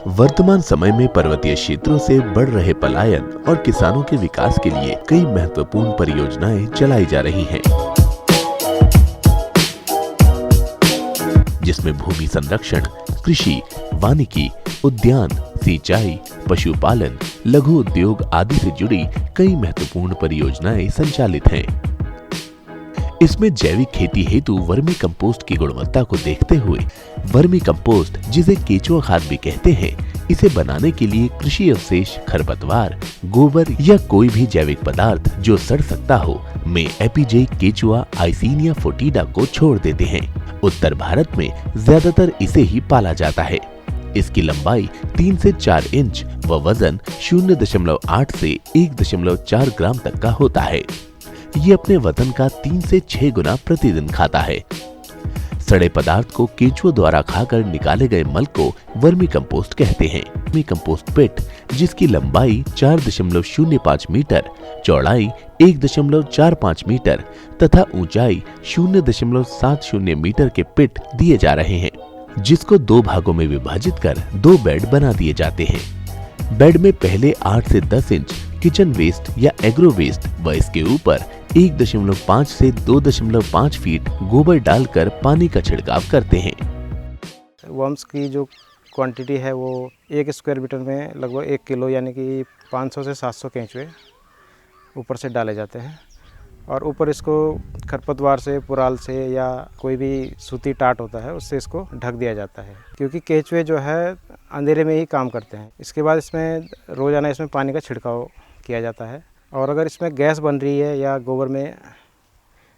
वर्तमान समय में पर्वतीय क्षेत्रों से बढ़ रहे पलायन और किसानों के विकास के लिए कई महत्वपूर्ण परियोजनाएं चलाई जा रही हैं, जिसमें भूमि संरक्षण, कृषि, वानिकी, उद्यान, सिंचाई, पशुपालन, लघु उद्योग आदि से जुड़ी कई महत्वपूर्ण परियोजनाएं संचालित हैं। इसमें जैविक खेती हेतु वर्मी कंपोस्ट की गुणवत्ता को देखते हुए वर्मी कंपोस्ट, जिसे केचुआ खाद भी कहते हैं, इसे बनाने के लिए कृषि अवशेष, खरपतवार, गोबर या कोई भी जैविक पदार्थ जो सड़ सकता हो में एपीजे केचुआ आइसिनिया फोटिडा को छोड़ देते हैं। उत्तर भारत में ज्यादातर इसे ही पाला जाता है। इसकी लंबाई 3 से 4 इंच व वजन 0.8 से 1.4 ग्राम तक का होता है। ये अपने वजन का 3 से 6 गुना प्रतिदिन खाता है। सड़े पदार्थ को केचुआ द्वारा खाकर निकाले गए मल को वर्मी कंपोस्ट कहते हैं। वर्मी कंपोस्ट पिट, जिसकी लंबाई 4.05 मीटर, चौड़ाई 1.45 मीटर तथा ऊंचाई 0.70 मीटर के पिट दिए जा रहे हैं, जिसको 2 भागों में विभाजित कर 2 बेड बना दिए जाते हैं। बेड में पहले 8 से 10 इंच किचन वेस्ट या एग्रो वेस्ट व इसके ऊपर 1.5 से 2.5 फीट गोबर डालकर पानी का छिड़काव करते हैं। वर्म्स की जो क्वांटिटी है वो 1 स्क्वायर मीटर में लगभग 1 किलो यानी कि 500 से 700 केंचुए ऊपर से डाले जाते हैं और ऊपर इसको खरपतवार से, पुराल से या कोई भी सूती टाट होता है उससे इसको ढक दिया जाता है, क्योंकि केंचुए जो है अंधेरे में ही काम करते हैं। इसके बाद इसमें रोज़ाना इसमें पानी का छिड़काव किया जाता है और अगर इसमें गैस बन रही है या गोबर में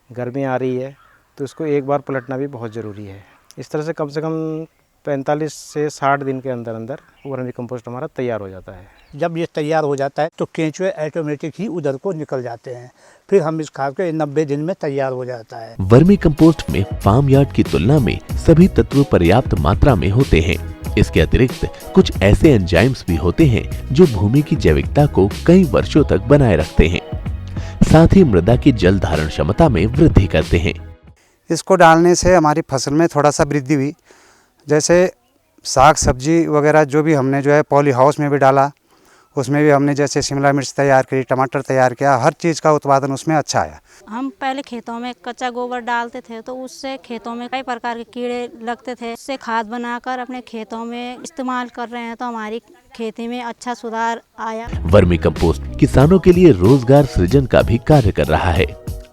गर्मी आ रही है तो इसको एक बार पलटना भी बहुत ज़रूरी है। इस तरह से कम 45 से 60 दिन के अंदर अंदर वर्मी कंपोस्ट हमारा तैयार हो जाता है। जब ये तैयार हो जाता है तो केंचुए ऑटोमेटिक ही उधर को निकल जाते हैं। फिर हम इस खाद के 90 दिन में तैयार हो जाता है। वर्मी कंपोस्ट में फार्म यार्ड की तुलना में सभी तत्व पर्याप्त मात्रा में होते हैं। इसके अतिरिक्त कुछ ऐसे एंजाइम्स भी होते हैं जो भूमि की जैविकता को कई वर्षों तक बनाए रखते हैं, साथ ही मृदा की जल धारण क्षमता में वृद्धि करते हैं। इसको डालने से हमारी फसल में थोड़ा सा वृद्धि हुई, जैसे साग सब्जी वगैरह जो भी हमने जो है पॉली हाउस में भी डाला, उसमें भी हमने जैसे शिमला मिर्च तैयार करी, टमाटर तैयार किया, हर चीज़ का उत्पादन उसमें अच्छा आया। हम पहले खेतों में कच्चा गोबर डालते थे तो उससे खेतों में कई प्रकार के कीड़े लगते थे। उससे खाद बनाकर अपने खेतों में इस्तेमाल कर रहे हैं तो हमारी खेती में अच्छा सुधार आया। वर्मी कंपोस्ट किसानों के लिए रोजगार सृजन का भी कार्य कर रहा है।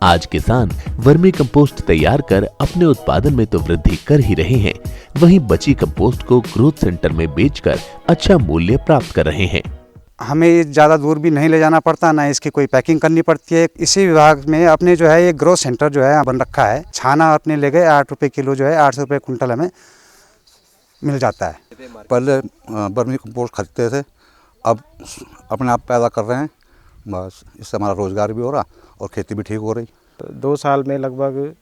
आज किसान वर्मी कंपोस्ट तैयार कर अपने उत्पादन में तो वृद्धि कर ही रहे हैं, वहीं बची कंपोस्ट को ग्रोथ सेंटर में बेचकर अच्छा मूल्य प्राप्त कर रहे हैं। हमें ज़्यादा दूर भी नहीं ले जाना पड़ता, ना इसकी कोई पैकिंग करनी पड़ती है। इसी विभाग में अपने जो है ये ग्रोथ सेंटर जो है बन रखा है। छाना अपने ले गए 8 रुपये किलो जो है 800 रुपये कुंटल हमें मिल जाता है। पहले वर्मी कंपोस्ट खरीदते थे, अब अपने आप पैदा कर रहे हैं, बस इससे हमारा रोज़गार भी हो रहा और खेती भी ठीक हो रही। 2 साल में लगभग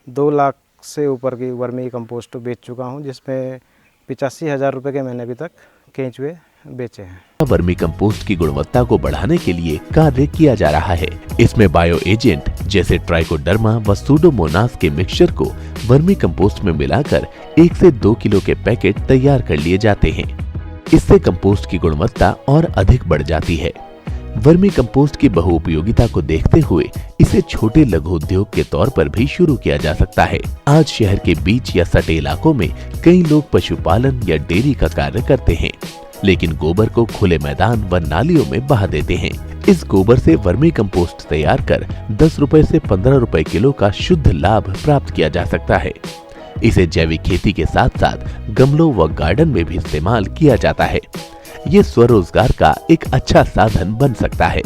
2 लाख से ऊपर की वर्मी कंपोस्ट बेच चुका हूँ, जिसमें 85,000 रुपये के मैंने अभी तक केंचुए बेचे हैं। वर्मी कंपोस्ट की गुणवत्ता को बढ़ाने के लिए कार्य किया जा रहा है। इसमें बायो एजेंट जैसे ट्राइकोडर्मा व सूडोमोनास के मिक्सचर को वर्मी कंपोस्ट में मिलाकर 1 से 2 किलो के पैकेट तैयार कर लिए जाते हैं। इससे कंपोस्ट की गुणवत्ता और अधिक बढ़ जाती है। वर्मी कंपोस्ट की बहुउपयोगिता को देखते हुए इसे छोटे लघु उद्योग के तौर पर भी शुरू किया जा सकता है। आज शहर के बीच या सटे इलाकों में कई लोग पशुपालन या डेयरी का कार्य करते हैं, लेकिन गोबर को खुले मैदान व नालियों में बहा देते हैं। इस गोबर से वर्मी कंपोस्ट तैयार कर 10 रुपए से 15 रुपए किलो का शुद्ध लाभ प्राप्त किया जा सकता है। इसे जैविक खेती के साथ साथ गमलों व गार्डन में भी इस्तेमाल किया जाता है। ये स्वरोजगार का एक अच्छा साधन बन सकता है।